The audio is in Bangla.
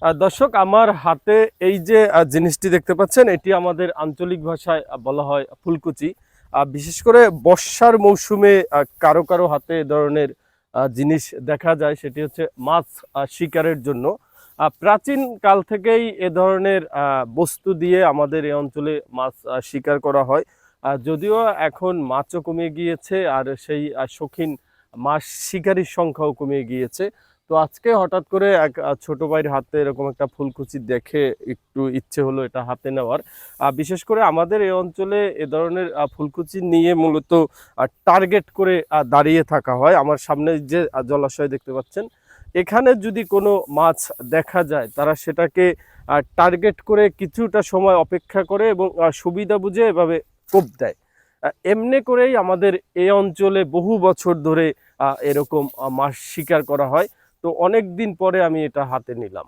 দর্শক, আমার হাতে এই যে জিনিসটি দেখতে পাচ্ছেন, এটি আমাদের আঞ্চলিক ভাষায় বলা হয় ফুলকুচি। বিশেষ করে বর্ষার মৌসুমে কারো কারো হাতে এ ধরনের জিনিস দেখা যায়, সেটি হচ্ছে মাছ শিকারের জন্য। প্রাচীন কাল থেকেই এ ধরনের বস্তু দিয়ে আমাদের এই অঞ্চলে মাছ শিকার করা হয়। যদিও এখন মাছও কমে গিয়েছে, আর সেই শৌখিন মাছ শিকারীর সংখ্যাও কমে গিয়েছে। তো আজকে হঠাৎ করে এক ছোট ভাইয়ের হাতে এরকম একটা ফুলকুচি দেখে একটু ইচ্ছে হলো এটা হাতে নেওয়ার। বিশেষ করে আমাদের এই অঞ্চলে এ ধরনের ফুলকুচি নিয়ে মূলত টার্গেট করে দাঁড়িয়ে থাকা হয়। আমার সামনে যে জলাশয় দেখতে পাচ্ছেন, এখানে যদি কোনো মাছ দেখা যায়, তারা সেটাকে টার্গেট করে কিছুটা সময় অপেক্ষা করে এবং সুবিধা বুঝে এভাবে কোপ দেয়। এমনি করেই আমাদের এই অঞ্চলে বহু বছর ধরে এরকম মাছ শিকার করা হয়। তো অনেক দিন পরে আমি এটা হাতে নিলাম।